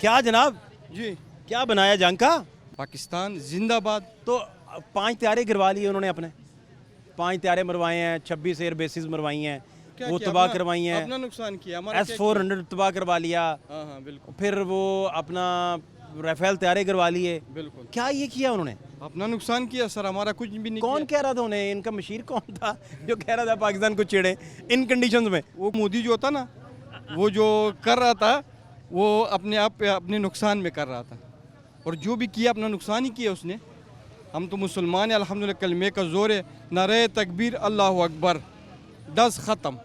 کیا جناب جی کیا بنایا جنگ کا؟ پاکستان زندہ باد. تو 5 طیارے گروا لیے انہوں نے اپنے 5 طیارے مروائے ہیں 26 ایئر بیسز مروائی ہیں وہ تباہ کروائی ہیں اپنا نقصان کیا ہمارا. S-400 تباہ کروا لیا ہاں بالکل پھر وہ اپنا رافیل طیارے کروا لیے. بالکل کیا یہ کیا انہوں نے؟ اپنا نقصان کیا سر, ہمارا کچھ بھی نہیں. کون کہہ رہا تھا انہیں, ان کا مشیر کون تھا جو کہہ رہا تھا پاکستان کو چھیڑے ان کنڈیشنز میں؟ وہ مودی جو تھا نا, وہ جو کر رہا تھا وہ اپنے آپ پہ اپنے نقصان میں کر رہا تھا, اور جو بھی کیا اپنا نقصان ہی کیا اس نے. ہم تو مسلمان ہیں الحمدللہ, کلمے کا زور ہے, نعرہ تکبیر اللہ اکبر, 10 ختم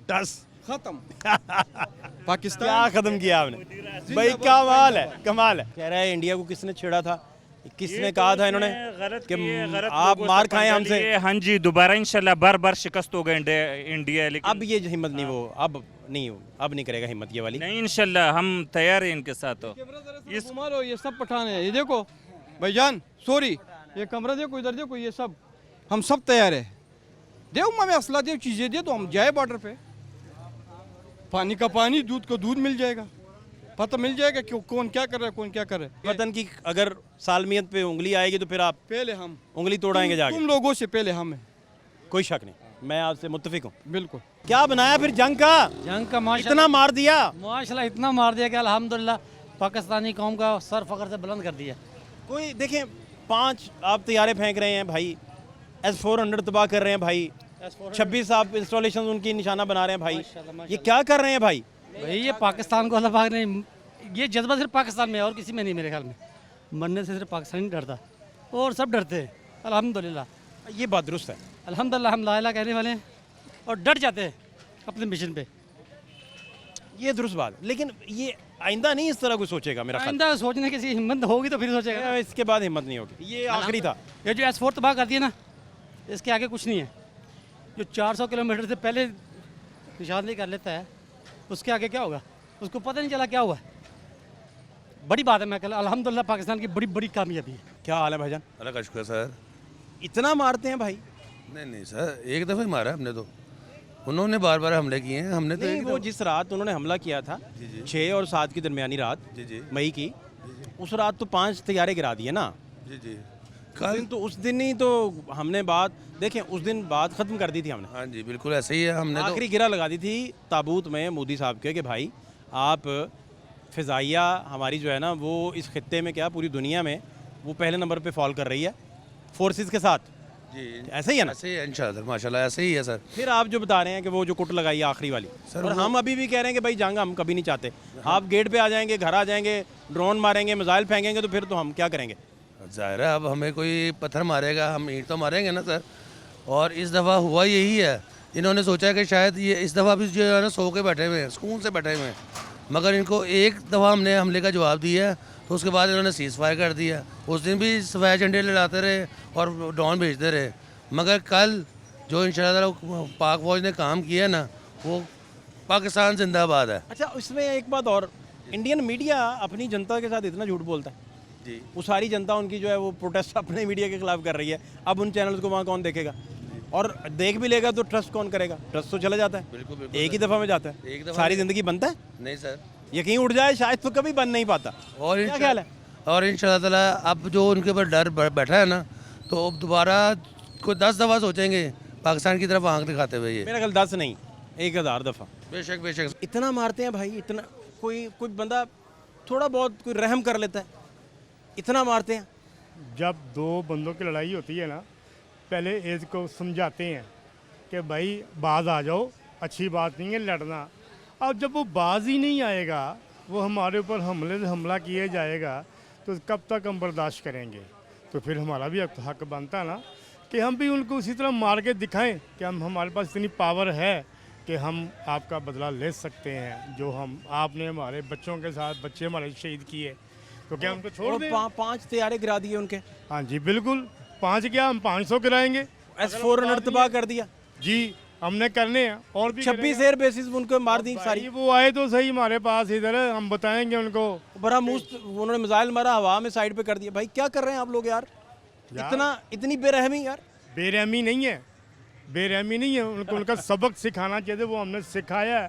10 ختم. کیا پاکستان ختم کیا آپ نے بھائی؟ کمال ہے کمال ہے. کہہ رہا ہے انڈیا کو کس نے چھیڑا تھا, کس نے کہا تھا انہوں نے کہ آپ مار کھائیں ہم سے؟ ہاں جی دوبارہ انشاءاللہ بار بار شکست ہوگا انڈیا, لیکن اب یہ ہمت نہیں, وہ اب نہیں کرے گا ہمت یہ والی. نہیں انشاءاللہ ہم تیار ہیں ان کے ساتھ. مارو, یہ سب پٹھان ہیں, یہ دیکھو بھائی جان, سوری, یہ کمرہ دیکھو, ادھر دیکھو, یہ سب ہم سب تیار ہیں. دیو ہمیں اسلحہ دے, چیزیں دے تو ہم جائے بارڈر پہ. پانی کا پانی, دودھ کا دودھ مل جائے گا, پتہ مل جائے گا کہ کون کیا کر رہا ہے کون کیا کر رہا ہے. وطن کی اگر سالمیت پہ انگلی آئے گی تو پھر آپ پہلے ہم انگلی توڑائیں گے جا کے؟ تم لوگوں سے پہلے ہم ہیں. کوئی شک نہیں, میں آپ سے متفق ہوں. بالکل. کیا بنایا پھر جنگ کا؟ جنگ کا اتنا مار دیا ماشاءاللہ اتنا مار دیا کہ الحمدللہ پاکستانی قوم کا سر فخر سے بلند کر دیا. کوئی دیکھیں 5 آپ طیارے پھینک رہے ہیں بھائی, S-400 تباہ کر رہے ہیں بھائی, 26 آپ انسٹالیشن ان کی نشانہ بنا رہے ہیں بھائی. یہ کیا کر رہے ہیں بھائی؟ بھائی یہ پاکستان کو اللہ پاک نے, یہ جذبہ صرف پاکستان میں ہے اور کسی میں نہیں میرے خیال میں. مرنے سے صرف پاکستان نہیں ڈرتا اور سب ڈرتے ہیں الحمدللہ. یہ بات درست ہے الحمدللہ ہم لا الہ کہنے والے ہیں اور ڈٹ جاتے ہیں اپنے مشن پہ. یہ درست بات, لیکن یہ آئندہ نہیں اس طرح کوئی سوچے گا میرا خیال. آئندہ سوچنے کی ہمت ہوگی تو پھر سوچے گا. اس کے بعد ہمت نہیں ہوگی, یہ آخری تھا. یہ جو S-4 تباہ کر دیا نا, اس کے آگے کچھ نہیں ہے. جو 400 کلومیٹر سے پہلے نشاندہی کر لیتا ہے اس کے آگے کیا ہوگا, اس کو پتہ نہیں چلا کیا ہوا ہے. بڑی بات ہے, میں کہہ الحمدللہ پاکستان کی بڑی بڑی کامیابی ہے. کیا حال ہے بھائی جان؟ اللہ کا شکر سر. اتنا مارتے ہیں بھائی؟ نہیں سر, ایک دفعہ ہی مارا ہم نے, تو انہوں نے بار بار حملے کیے ہیں, ہم نے تو نہیں. وہ جس رات انہوں نے حملہ کیا تھا 6 اور 7 کی درمیانی رات, مئی کی, اس رات تو 5 طیارے گرا دیے نا. جی تو اس دن ہی تو ہم نے بات دیکھیں, اس دن بات ختم کر دی تھی ہم نے. ہاں جی بالکل ایسے ہی ہے. ہم نے تو آخری گرہ لگا دی تھی تابوت میں مودی صاحب کے کہ بھائی آپ فضائیہ ہماری جو ہے نا وہ اس خطے میں کیا پوری دنیا میں وہ پہلے نمبر پہ فال کر رہی ہے فورسز کے ساتھ. جی ایسا ہی ہے نا؟ ایسے ہی ہے انشاءاللہ, ماشاءاللہ ایسے ہی ہے سر. پھر آپ جو بتا رہے ہیں کہ وہ جو کٹ لگائی ہے آخری والی, اور ہم ابھی بھی کہہ رہے ہیں کہ بھائی جنگ ہم کبھی نہیں چاہتے. آپ گیٹ پہ آ جائیں گے, گھر آ جائیں گے, ڈرون ماریں گے, میزائل پھینکیں گے, تو پھر تو ہم کیا کریں گے؟ ظاہر ہے اب ہمیں کوئی پتھر مارے گا, ہم اینٹ تو ماریں گے نا سر. اور اس دفعہ ہوا یہی ہے, انہوں نے سوچا کہ شاید یہ اس دفعہ بھی جو ہے نا سو کے بیٹھے ہوئے ہیں, سکون سے بیٹھے ہوئے ہیں, مگر ان کو ایک دفعہ ہم نے حملے کا جواب دیا ہے تو اس کے بعد انہوں نے سیز فائر کر دیا. اس دن بھی سفید جھنڈے لڑاتے رہے اور ڈرون بھیجتے رہے, مگر کل جو انشاءاللہ پاک فوج نے کام کیا نا, وہ پاکستان زندہ باد ہے. اچھا, اس میں ایک بات اور, انڈین میڈیا اپنی جنتا کے ساتھ اتنا جھوٹ بولتا ہے. جی وہ ساری جنتا ان کی جو ہے وہ پروٹیسٹ اپنے میڈیا کے خلاف کر رہی ہے. اب ان چینلز کو وہاں کون دیکھے گا, اور دیکھ بھی لے گا تو ٹرسٹ کون کرے گا؟ ٹرسٹ تو چلا جاتا ہے, بالکل ایک ہی دفعہ میں جاتا ہے. ایک دفعہ ساری زندگی بنتا ہے, نہیں سر. یقین اٹھ جائے شاید تو کبھی بن نہیں پاتا. اور کیا خیال ہے؟ اور ان شاء اللہ تعالیٰ اب جو ان کے اوپر ڈر بیٹھا ہے نا, تو اب دوبارہ کوئی 10 دفعہ سوچیں گے پاکستان کی طرف آنکھ دکھاتے ہوئے. یہ میرا خیال 10 نہیں 1000 دفعہ. بے شک بے شک. اتنا مارتے ہیں بھائی, اتنا کوئی بندہ تھوڑا بہت کوئی رحم کر لیتا ہے, اتنا مارتے ہیں. جب 2 بندوں کی لڑائی ہوتی ہے نا, پہلے ایک کو سمجھاتے ہیں کہ بھائی باز آ جاؤ, اچھی بات نہیں ہے لڑنا. اب جب وہ باز ہی نہیں آئے گا, وہ ہمارے اوپر حملہ کیا جائے گا, تو کب تک ہم برداشت کریں گے؟ تو پھر ہمارا بھی حق بنتا ہے نا کہ ہم بھی ان کو اسی طرح مار کے دکھائیں کہ ہمارے پاس اتنی پاور ہے کہ ہم آپ کا بدلہ لے سکتے ہیں. جو آپ نے ہمارے بچوں کے ساتھ, بچے ہمارے شہید کیے, تو کیا ہم کو چھوڑ دیں؟ 5 طیارے گرا دیے ان کے. ہاں جی بالکل, 5 کیا ہم 500 گرائیں گے. S-400 تباہ کر دیا جی ہم نے کرنے ہیں, اور بھی 26 ایئر بیسز ان کو مار دی ساری. وہ آئے تو صحیح ہمارے پاس ادھر, ہم بتائیں گے ان کو. برا موست انہوں نے میزائل مارا, ہوا میں سائڈ پہ کر دیا. بھائی کیا کر رہے ہیں آپ لوگ یار؟ اتنی بے رحمی یار. بے رحمی نہیں ہے, بے رحمی نہیں ہے. ان کو ان کا سبق سکھانا چاہیے, وہ ہم نے سکھایا ہے.